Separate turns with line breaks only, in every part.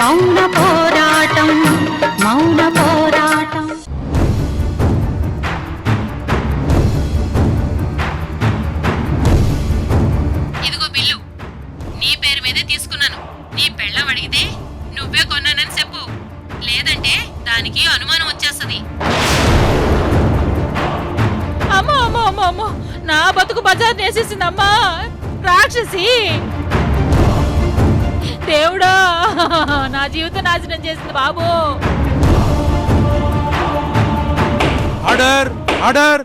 మౌన పోరాటం మౌన పోరాటం.
ఇదిగో బిల్లు, నీ పేరు మీదే తీసుకున్నాను. నీ పెళ్ళం అడిగితే నువ్వే కొన్నానని చెప్పు, లేదంటే దానికి అనుమానం వచ్చేస్తది.
అమ్మో అమ్మో అమ్మో అమ్మో, నా బతుకు బజార్ నేసేసిందమ్మా రాక్షసి. దేవుడా, నా జీవితం నాశనం చేసింది బాబు.
Order order.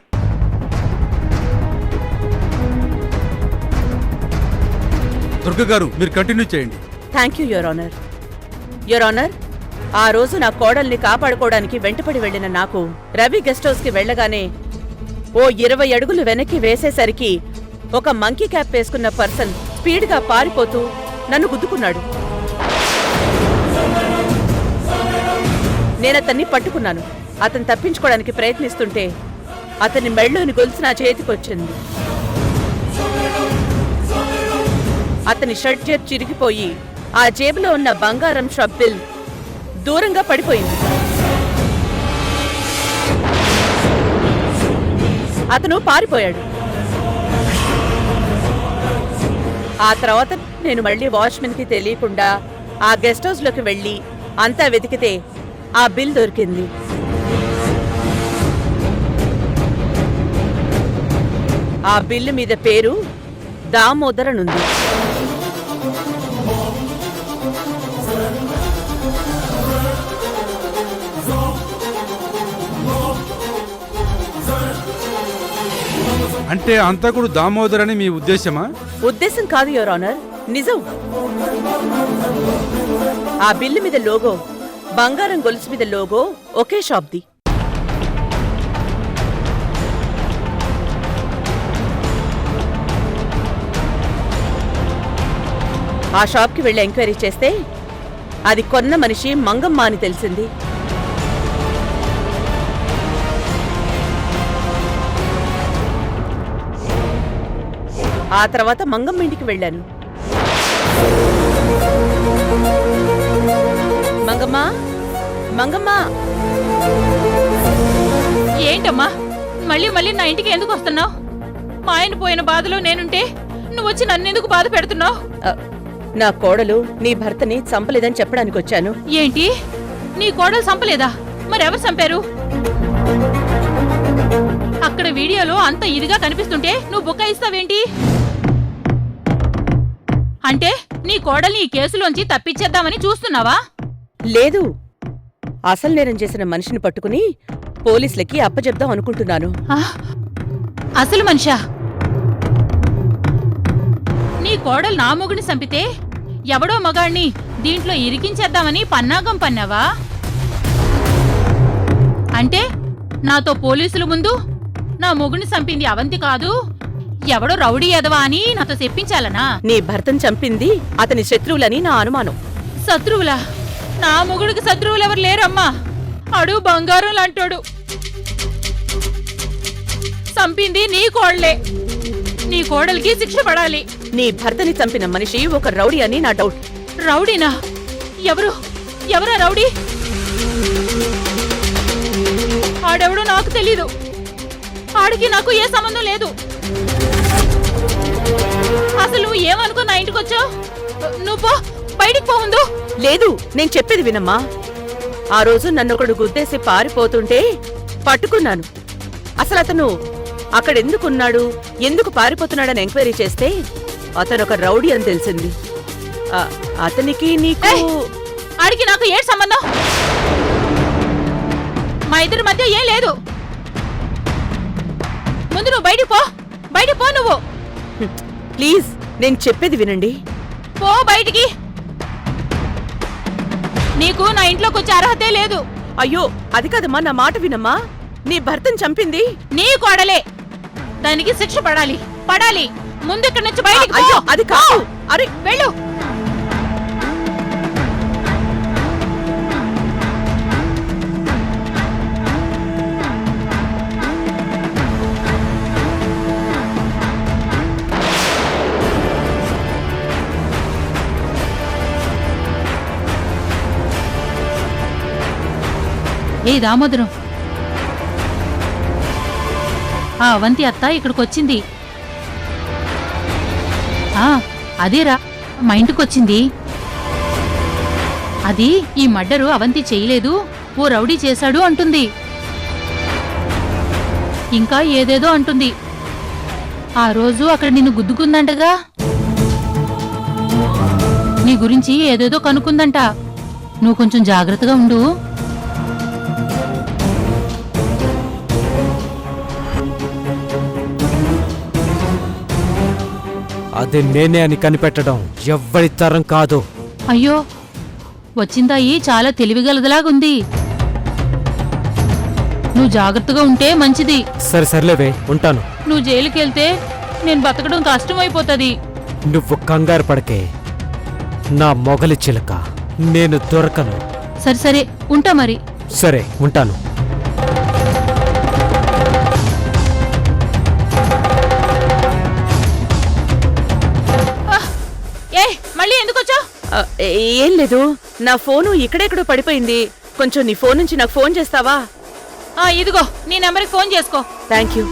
దుర్గ గారు, మీరు కంటిన్యూ చేయండి.
Thank you your honour. Your honour, ఆ రోజు నా కోడల్ని కాపాడుకోవడానికి వెంటపడి వెళ్లిన నాకు రవి గెస్ట్ హౌస్ కి వెళ్లగానే ఓ 20 అడుగులు వెనక్కి వేసేసరికి ఒక మంకీ క్యాప్ వేసుకున్న పర్సన్ స్పీడ్ గా పారిపోతూ నన్ను గుద్దుకున్నాడు. నేనతన్ని పట్టుకున్నాను. అతను తప్పించుకోవడానికి ప్రయత్నిస్తుంటే అతని మెళ్ళోని గొలుసు నా చేతికొచ్చింది. అతని షర్ట్ జేబు చిరిగిపోయి ఆ జేబులో ఉన్న బంగారం షబ్బిల్ దూరంగా పడిపోయింది. అతను పారిపోయాడు. ఆ తర్వాత నేను మళ్ళీ వాచ్మెన్ కి తెలియకుండా ఆ గెస్ట్ హౌస్ లోకి వెళ్లి అంతా వెతికితే ఆ బిల్ దొరికింది. ఆ బిల్లు మీద పేరు దామోదరనుంది.
అంటే అంతకుడు దామోదర్ అని మీ ఉద్దేశమా?
ఉద్దేశం కాదు యువర్ ఆనర్, నిజం. ఆ బిల్లు మీద లోగో, బంగారం గొలుసు మీద లోగో ఒకే షాప్ది. ఆ షాప్కి వెళ్ళి ఎంక్వైరీ చేస్తే అది కొన్న మనిషి మంగమ్మ అని తెలిసింది. ఆ తర్వాత మంగమ్మ ఇంటికి వెళ్ళాను. మంగమ్మ, మంగమ్మ.
ఏంటమ్మా, మళ్ళీ మళ్ళీ నా ఇంటికి ఎందుకు వస్తున్నావు? మా ఆయన పోయిన బాధలో నేనుంటే నువ్వు వచ్చి నన్నెందుకు బాధ పెడుతున్నావు?
నా కోడలు నీ భర్తని చంపలేదని చెప్పడానికి వచ్చాను.
ఏంటి, నీ కోడలు చంపలేదా? మరెవరు చంపారు? అక్కడ వీడియోలో అంత ఇదిగా కనిపిస్తుంటే నువ్వు బుకాయిస్తావేంటి? అంటే నీ కోడల్ని ఈ కేసులోంచి తప్పించేద్దామని చూస్తున్నావా?
లేదు, అసలు నేరం చేసిన మనిషిని పట్టుకుని పోలీసులకి అప్పచెప్దాం అనుకుంటున్నాను.
అసలు మనిషా? నీ కోడలు నా మొగుడిని చంపితే ఎవడో మగాణ్ణి దీంట్లో ఇరికించేద్దామని పన్నాగం పన్నావా? అంటే నాతో పోలీసుల ముందు నా మొగుడిని చంపింది అవంతి కాదు, ఎవడో రౌడీ ఎదవా అని నాతో చెప్పించాలనా?
నీ భర్తను చంపింది అతని శత్రువులని నా అనుమానం.
శత్రువులా? నా మొగుడికి శత్రువులెవరు లేరమ్మా. అడు బంగారం లాంటోడు. చంపింది నీ కోడలే. నీ కోడలికి శిక్ష పడాలి.
నీ భర్తని చంపిన మనిషి ఒక రౌడీ అని నా డౌట్.
రౌడీనా? ఎవరా రౌడీ? ఆడెవడో నాకు తెలీదు. ఆడికి నాకు ఏ సంబంధం లేదు. అసలు నువ్వు ఏమనుకో నా ఇంటికి వచ్చావు? నువ్వు బయటికి పోవుందు.
లేదు, నేను చెప్పేది వినమ్మా. ఆ రోజు నన్నొకడు గుద్దేసి పారిపోతుంటే పట్టుకున్నాను. అసలు అతను అక్కడెందుకున్నాడు, ఎందుకు పారిపోతున్నాడని ఎంక్వైరీ చేస్తే అతను ఒక రౌడీ అని తెలిసింది. అతనికి నీకు
ఆడికి నాకు ఏ సంబంధం? మా ఇద్దరి మధ్య ఏం లేదు. ముందు నువ్వు బయటికి పో నువ్వు.
ప్లీజ్, నేను చెప్పేది వినండి.
పో బయటికి. నీకు నా ఇంట్లోకి వచ్చే అర్హతే లేదు.
అయ్యో, అది కాదమ్మా, నా మాట వినమ్మా. నీ భర్తను చంపింది
నీ కోడలే. దానికి శిక్ష పడాలి. ముందు ఇక్కడి నుంచి బయటికి పో.
అయ్యో, అది కాదు. అరే,
వెళ్ళు. ఏ దామోదరం, ఆ అవంతి అత్త ఇక్కడికొచ్చింది. అదేరా మా ఇంటికొచ్చింది. అది ఈ మర్డరు అవంతి చేయలేదు, ఓ రౌడీ చేశాడు అంటుంది. ఇంకా ఏదేదో అంటుంది. ఆ రోజు అక్కడ నిన్ను గుద్దుకుందంటగా, నీ గురించి ఏదేదో కనుక్కుందంట. నువ్వు కొంచెం జాగ్రత్తగా ఉండు.
అది నేనే అని కనిపెట్టడం ఎవ్వరి తరం కాదు.
అయ్యో, వచ్చిందాయి చాలా తెలివిగలదలాగుంది. నువ్వు జాగ్రత్తగా ఉంటే మంచిది.
సరే సర్లేవే, ఉంటాను.
నువ్వు జైలుకెళ్తే నేను బతకడం కష్టమైపోతుంది.
నువ్వు కంగారు పడకే నా మొగలి చిలక, నేను దొరకను.
సరే సరే, ఉంటా మరి.
సరే ఉంటాను.
మళ్ళీ ఎందుకొచ్చావు?
ఏం లేదు, నా ఫోను ఇక్కడెక్కడో పడిపోయింది. కొంచెం నీ ఫోన్ నుంచి నాకు ఫోన్ చేస్తావా?
ఇదిగో నీ నెంబర్కి ఫోన్ చేసుకో.
Thank you.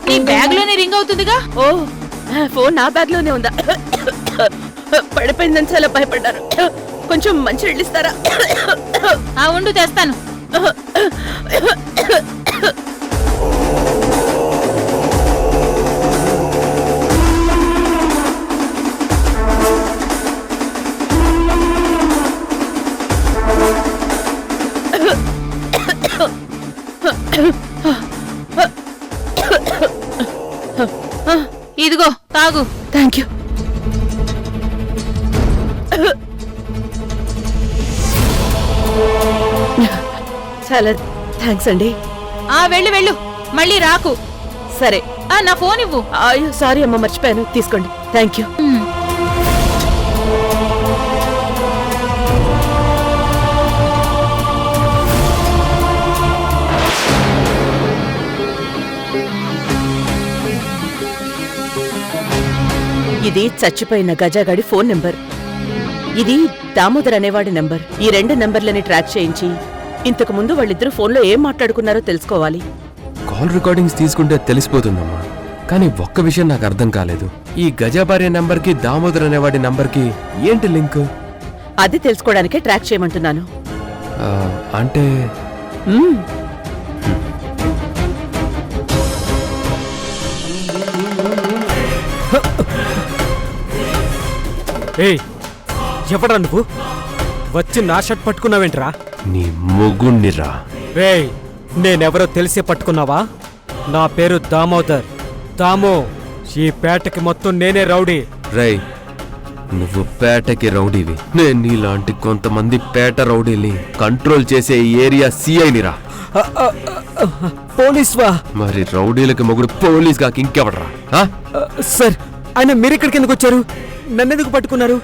నీ బ్యాగ్ లోనే రింగ్ అవుతుందిగా.
ఓ, ఫోన్ నా బ్యాగ్ లోనే ఉందా? పడిపోయిందని చాలా భయపడ్డారు. కొంచెం మంచి ఇస్తారా?
ఉండు, తెస్తాను. ఇదిగో తాగు.
Thank you. చాలా థ్యాంక్స్ అండి.
వెళ్ళు వెళ్ళు, మళ్ళీ రాకు.
సరే.
నా ఫోన్ ఇవ్వు.
అయ్యో సారీ అమ్మ, మర్చిపోయాను. తీసుకోండి. Thank you. ఇది చచ్చిపోయిన గజాగాడి ఫోన్ నెంబర్. ఇది దామోదర్ అనేవాడి నెంబర్. ఈ 2 నెంబర్లని ట్రాక్ చేయించి ఇంతకు ముందు వాళ్ళిద్దరూ ఫోన్లో ఏం మాట్లాడుకున్నారో తెలుసుకోవాలి.
కాల్ రికార్డింగ్స్ తీసుకుంటే తెలిసిపోతుందమ్మా, కానీ ఒక్క విషయం నాకు అర్థం కాలేదు. ఈ గజాబారి నంబర్కి దామోదర్ అనేవాడి నంబర్కి ఏంటి లింక్?
అది తెలుసుకోవడానికే ట్రాక్ చేయమంటున్నాను.
అంటే
ఏయ్, ఎవడా నువ్వు? వచ్చి నా షర్ట్ పట్టుకున్నావేంట్రా?
నీ మొగుణ్ణిరా.
రేయ్, నేనెవరో తెలిసే పట్టుకున్నావా? నా పేరు దామోదర్. దామో, ఈ పేటకి మొత్తం నేనే రౌడీ.
రై, నువ్వు పేటకి రౌడీవి. నేను నీలాంటి కొంతమంది పేట రౌడీని కంట్రోల్ చేసే ఏరియా సిఐనిరా.
పోలీస్వా?
మరి రౌడీలకి మొగుడు పోలీస్ కాక ఇంకెవడరా?
సార్, ఆయన మీరిక్కడికి ఎందుకు వచ్చారు? నన్నెందుకు పట్టుకున్నారు?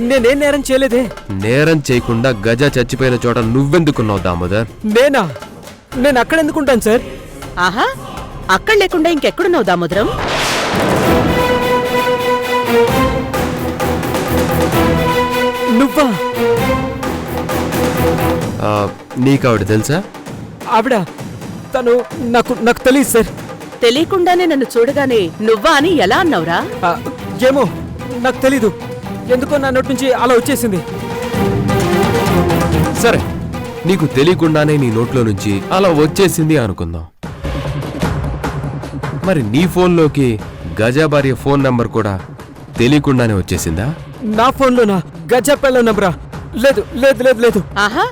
నేనేం నేరం చేయలేదే.
నేరం చేయకుండా గజ చచ్చిపోయిన చోట నువ్వెందుకున్నావు దామోదర్?
నేనా? నేను అక్కడెందుకుంటాను సార్?
ఆహా, అక్కడ లేకుండా ఇంకెక్కడున్నావు దామోదరం?
నువ్వా?
నీకావిడ తెలుసా?
ఆవిడ? తను నాకు తెలియదు సార్.
తెలియకుండానే నన్ను చూడగానే నువ్వా అని ఎలా అన్నావురా?
ఏమో, నాకు తెలీదు. ఎందుకో నా నోటి నుంచి అలా వచ్చేసింది.
సరే, నీకు తెలియకుండానే నీ నోట్లో నుంచి అలా వచ్చేసింది అనుకుందాం. మరి నీ ఫోన్లోకి గజా భార్య ఫోన్ నంబర్ కూడా తెలియకుండానే వచ్చేసిందా?
నా ఫోన్లోనా? గజా పిల్ల నంబరా? లేదు లేదు లేదు లేదు.
ఆహా,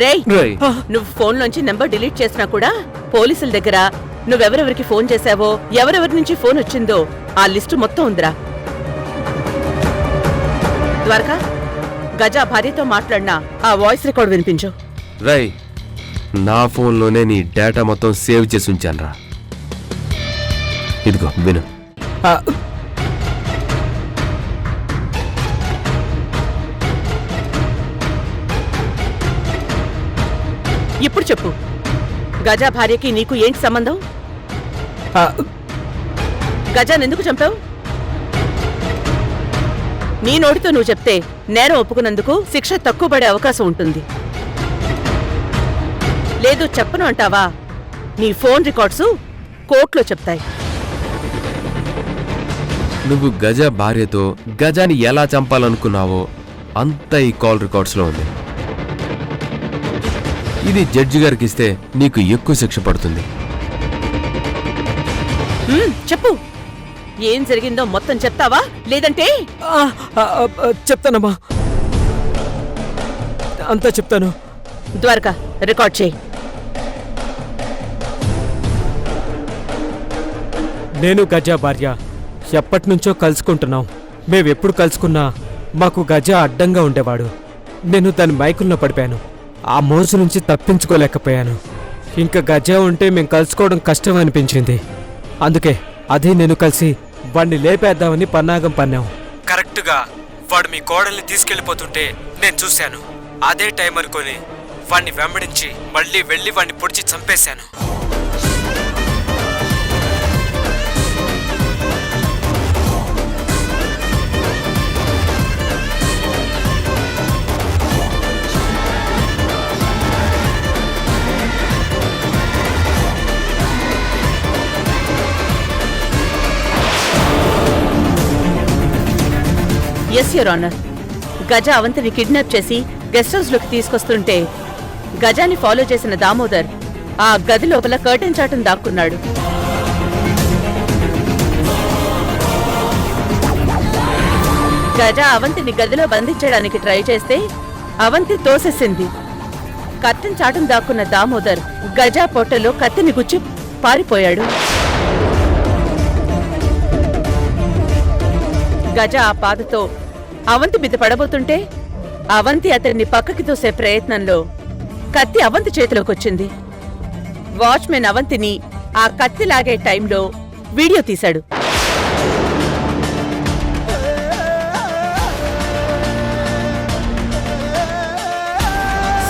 రేయ్,
రేయ్,
నువ్వు ఫోన్లోంచి నెంబర్ డిలీట్ చేసినా కూడా పోలీసుల దగ్గర నువ్వెవరెవరికి ఫోన్ చేశావో, ఎవరెవరి నుంచి ఫోన్ వచ్చిందో ఆ లిస్టు మొత్తం ఉందిరా. ద్వారకా, గజా భార్యతో మాట్లాడినా ఆ వాయిస్ రికార్డ్ వినిపించు.
రై, నా ఫోన్లోనే నీ డేటా మొత్తం సేవ్ చేసి ఉంచానురా. ఇదిగో విను.
ఇప్పుడు చెప్పు, గజా భార్యకి నీకు ఏంటి సంబంధం? గజానెందుకు చంపావు? నీ నోటితో నువ్వు చెప్తే నేరం ఒప్పుకున్నందుకు శిక్ష తక్కువ పడే అవకాశం ఉంటుంది. లేదు చెప్పను అంటావా, నీ ఫోన్ రికార్డ్స్ కోర్టులో చెప్తాయి.
నువ్వు గజ భార్యతో గజాని ఎలా చంపాలనుకున్నావో అంతా ఈ కాల్ రికార్డ్స్లో ఉంది. ఇది జడ్జి గారికి ఇస్తే నీకు ఎక్కువ శిక్ష పడుతుంది.
చెప్పు, ఏం జరిగిందో మొత్తం చెప్తావా లేదంటే?
చెప్తానమ్మా, అంతా చెప్తాను.
ద్వారకా రికార్డ్ చేయి.
నేను గజ భార్య ఎప్పటినుంచో కలుసుకుంటున్నాం. మేమెప్పుడు కలుసుకున్నా మాకు గజ అడ్డంగా ఉండేవాడు. నేను దాని మైకుల్లో పడిపోయాను. ఆ మోజు నుంచి తప్పించుకోలేకపోయాను. ఇంకా గజ ఉంటే మేము కలుసుకోవడం కష్టం అనిపించింది. అందుకే అదే నేను కలిసి వాడిని లేపేద్దామని పన్నాగం పన్నాం. కరెక్ట్గా వాడు మీ కోడల్ని తీసుకెళ్లిపోతుంటే నేను చూశాను. అదే టైం అనుకొని వాడిని వెంబడించి మళ్ళీ వెళ్ళి వాడిని పొడిచి చంపేశాను.
Yes your honour. గజ అవంతిని కిడ్నాప్ చేసి గెస్ట్ హౌస్ లోకి తీసుకొస్తుంటే గజాని ఫాలో చేసిన దామోదర్ ఆ గది లోపల కర్టెన్ చాటును దాక్కున్నాడు. గజ అవంతిని గదిలో బంధించడానికి ట్రై చేస్తే అవంతి తోసేసింది. కర్టెన్ చాటును దాక్కున్న దామోదర్ గజ పొట్టలో కత్తిని గుచ్చి పారిపోయాడు. గజ ఆ పాదతో అవంతి మీద పడబోతుంటే అవంతి అతన్ని పక్కకి తోసే ప్రయత్నంలో కత్తి అవంతి చేతిలోకొచ్చింది. వాచ్మెన్ అవంతిని ఆ కత్తి లాగే టైంలో వీడియో తీశాడు.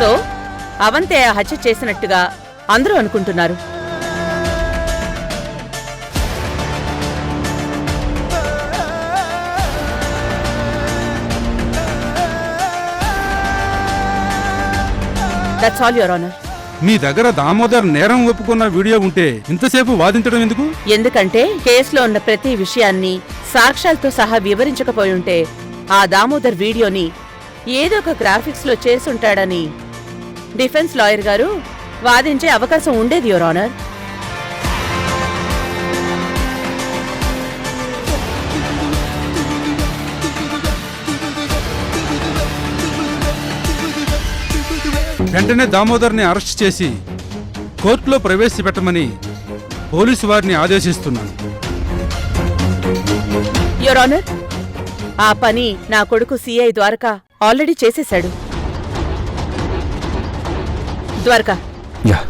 సో అవంతే ఆ హత్య చేసినట్టుగా అందరూ అనుకుంటున్నారు. That's all, Your Honor.
మీ దగ్గర దామోదర్ నేరం ఒప్పుకున్న వీడియో ఉంటే ఇంతసేపు వాదించడం ఎందుకు?
ఎందుకంటే కేసులో ఉన్న ప్రతి విషయాన్ని సాక్ష్యాలతో సహా వివరించకపోయి ఉంటే ఆ దామోదర్ వీడియోని ఏదో ఒక గ్రాఫిక్స్ లో చేసుంటాడని డిఫెన్స్ లాయర్ గారు వాదించే అవకాశం ఉండేది, యువర్ ఆనర్.
వెంటనే దామోదర్ని అరెస్ట్ చేసి కోర్టులో ప్రవేశపెట్టమని పోలీసు వారిని ఆదేశిస్తున్నాను.
యువర్ ఆనర్, ఆ పని నా కొడుకు సిఐ ద్వారకా ఆల్రెడీ చేసేశాడు. ద్వారకా,
యా.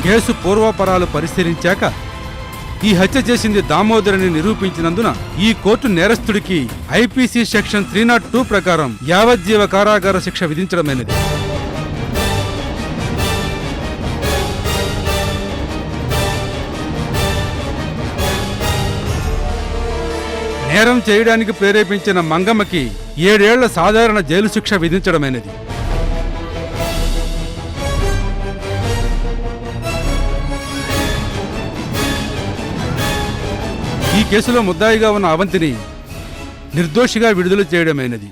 కేసు పూర్వాపరాలు పరిశీలించాక ఈ హత్య చేసింది దామోదరని నిరూపించినందున ఈ కోర్టు నేరస్తుడికి ఐపీసీ సెక్షన్ 302 ప్రకారం యావజ్జీవ కారాగార శిక్ష విధించడమైనది. నేరం చేయడానికి ప్రేరేపించిన మంగమ్మకి 7 ఏళ్ల సాధారణ జైలు శిక్ష విధించడమైనది. ఈ కేసులో ముద్దాయిగా ఉన్న అవంతిని నిర్దోషిగా విడుదల చేయడమైనది.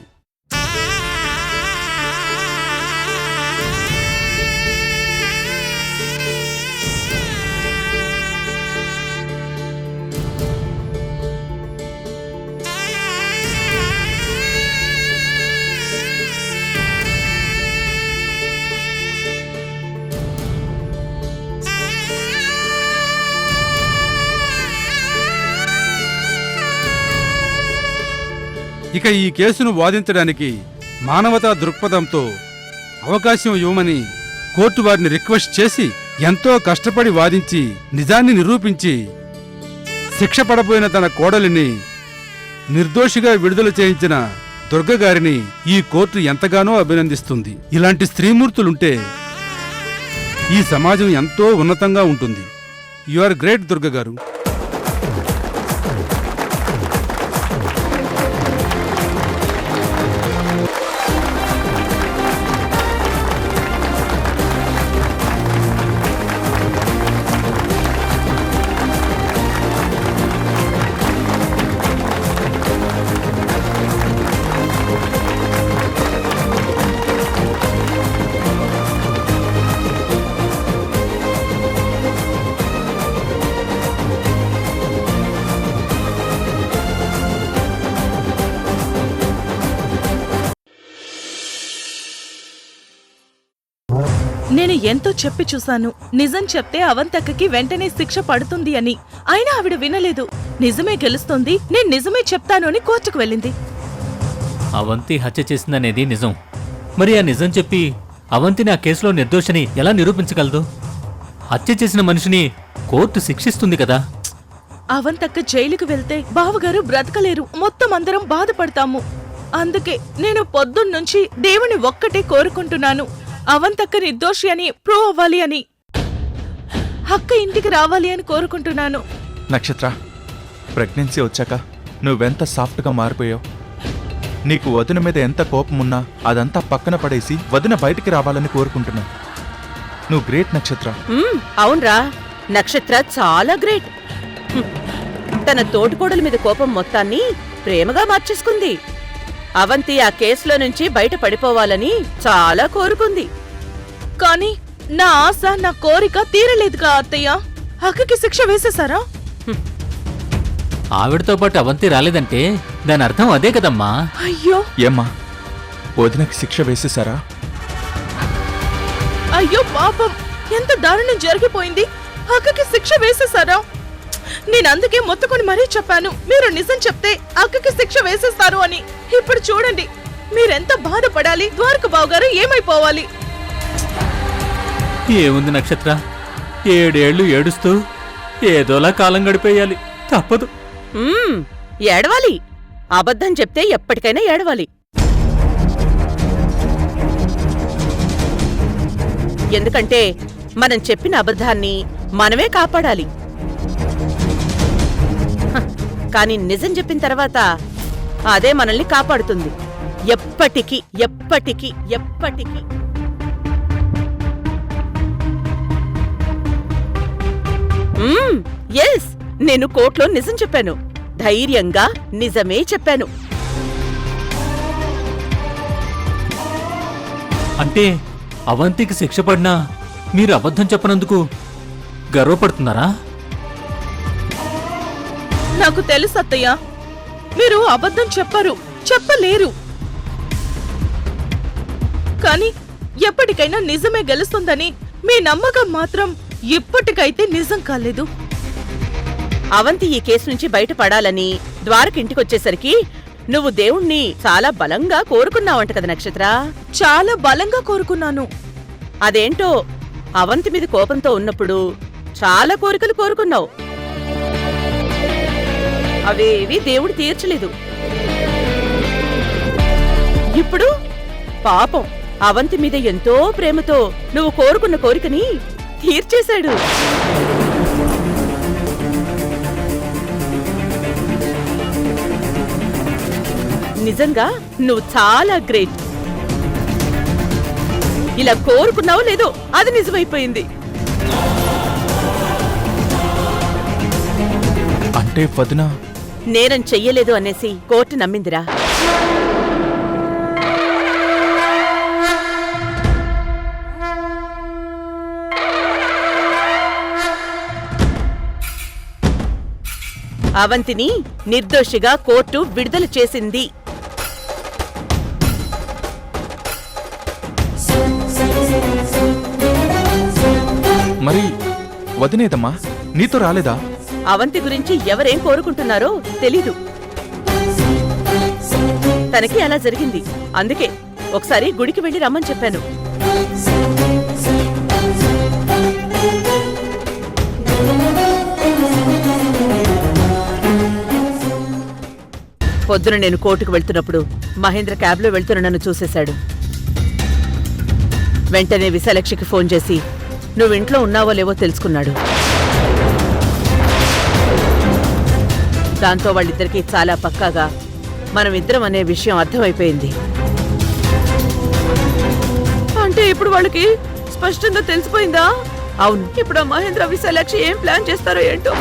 ఇక ఈ కేసును వాదించడానికి మానవతా దృక్పథంతో అవకాశం ఇవ్వమని కోర్టు వారిని రిక్వెస్ట్ చేసి ఎంతో కష్టపడి వాదించి నిజాన్ని నిరూపించి శిక్ష పడబోయిన తన కోడలిని నిర్దోషిగా విడుదల చేయించిన దుర్గగారిని ఈ కోర్టు ఎంతగానో అభినందిస్తుంది. ఇలాంటి స్త్రీమూర్తులుంటే ఈ సమాజం ఎంతో ఉన్నతంగా ఉంటుంది. యు ఆర్ గ్రేట్ దుర్గ గారు.
నేను ఎంతో చెప్పి చూశాను, నిజం చెప్తే అవంతక్కకి వెంటనే శిక్ష పడుతుంది అని. అయినా ఆవిడ వినలేదు. నిజమే గెలుస్తుంది, నేను నిజమే చెప్తాను అని కోర్టుకు వెళ్ళింది.
అవంతి హత్య చేసిందనేది నిజం. మరి ఆ నిజం చెప్పి అవంతిని ఆ కేసులో నిర్దోషని ఎలా నిరూపించగలదు? హత్య చేసిన మనిషిని కోర్టు శిక్షిస్తుంది కదా.
అవంతక్క జైలుకు వెళ్తే బావగారు బ్రతకలేరు, మొత్తం అందరం బాధపడతాము. అందుకే నేను పొద్దున్నుంచి దేవుని ఒక్కటే కోరుకుంటున్నాను, అవంతక్క నిర్దోషి అని ప్రూవ్ అవ్వాలి అని, అక్క ఇంటికి రావాలి అని కోరుకుంటున్నాను.
నక్షత్ర, ప్రెగ్నెన్సీ వచ్చాక నువ్వెంత సాఫ్ట్గా మారిపోయావు. నీకు వదిన మీద ఎంత కోపమున్నా అదంతా పక్కన పడేసి వదిన బయటికి రావాలని కోరుకుంటున్నా. నువ్వు గ్రేట్ నక్షత్ర.
అవునరా, నక్షత్ర చాలా గ్రేట్. తన తోటికోడల మీద కోపం మొత్తాన్ని ప్రేమగా మార్చేసుకుంది. అవంతి ఆ కేసులో నుంచి బయట పడిపోవాలని చాలా కోరుకుంది.
కానీ నా ఆశ, నా కోరిక తీరలేదుగా అత్తయ్య. అక్కకి శిక్ష వేసేశారా?
ఆవిడతో పాటు అవంతి రాలేదంటే దాని అర్థం అదే కదమ్మా.
అయ్యో
ఏమ్మా, వదినకి శిక్ష వేసేశారా?
అయ్యో పాపం, ఎంత దారుణం జరిగిపోయింది. అక్కకి శిక్ష వేసేశారా? నేను అందుకే మొత్తుకొని మరీ చెప్పాను, మీరు నిజం చెప్తే అక్కకి శిక్ష వేసేస్తారు అని. ఇప్పుడు చూడండి, మీరెంత బాధపడాలి, ద్వారక బావగారు ఏమైపోవాలి.
ఏముంది నక్షత్ర, 7 ఏళ్లు ఏడుస్తూ ఏదోలా కాలం గడిపేయాలి, తప్పదు.
ఏడవాలి. అబద్ధం చెప్తే ఎప్పటికైనా ఏడవాలి. ఎందుకంటే మనం చెప్పిన అబద్ధాన్ని మనమే కాపాడాలి. కానీ నిజం చెప్పిన తర్వాత అదే మనల్ని కాపాడుతుంది. ఎప్పటికీ ఎప్పటికీ ఎప్పటికీ. ఎస్, నేను కోర్టులో నిజం చెప్పాను. ధైర్యంగా నిజమే చెప్పాను.
అంటే అవంతికి శిక్ష పడినా మీరు అబద్ధం చెప్పనందుకు గర్వపడుతున్నారా?
నాకు తెలుసు అత్తయ్య, మీరు అబద్ధం చెప్పరు, చెప్పలేరు. కానీ ఎప్పటికైనా నిజమే గెలుస్తుందని మీ నమ్మకం మాత్రం ఇప్పటికైతే నిజం కాలేదు.
అవంతి ఈ కేసు నుంచి బయటపడాలని ద్వారకింటికొచ్చేసరికి నువ్వు దేవుణ్ణి చాలా బలంగా కోరుకున్నావంట కదా నక్షత్ర?
చాలా బలంగా కోరుకున్నాను.
అదేంటో అవంతి మీద కోపంతో ఉన్నప్పుడు చాలా కోరికలు కోరుకున్నావు. అవేవి దేవుడు తీర్చలేదు. ఇప్పుడు పాపం అవంతి మీద ఎంతో ప్రేమతో నువ్వు కోరుకున్న కోరికని తీర్చేశాడు. నిజంగా నువ్వు చాలా గ్రేట్. ఇలా కోరుకున్నావో లేదో అది నిజమైపోయింది.
అంటే వదిన
నేరం చెయ్యలేదు అనేసి కోర్టు నమ్మిందిరా. అవంతిని నిర్దోషిగా కోర్టు విడుదల చేసింది.
మరి వదినేదమ్మా నీతో రాలేదా?
అవంతి గురించి ఎవరేం కోరుకుంటున్నారో తెలీదు. తనకి అలా జరిగింది. అందుకే ఒకసారి గుడికి వెళ్ళి రమ్మని చెప్పాను. పొద్దున నేను కోర్టుకు వెళ్తున్నప్పుడు మహేంద్ర క్యాబ్లో వెళ్తున్న నన్ను చూసేశాడు. వెంటనే విశాలక్షికి ఫోన్ చేసి నువ్వు ఇంట్లో ఉన్నావో లేవో తెలుసుకున్నాడు. దాంతో వాళ్ళిద్దరికీ చాలా పక్కాగా మనమిద్దరం అనే విషయం అర్థమైపోయింది.
అంటే ఇప్పుడు వాళ్ళకి స్పష్టంగా తెలిసిపోయిందా?
అవును.
ఇప్పుడు ఆ మహేంద్ర విశాలాక్షి ఏం ప్లాన్ చేస్తారో ఏంటో.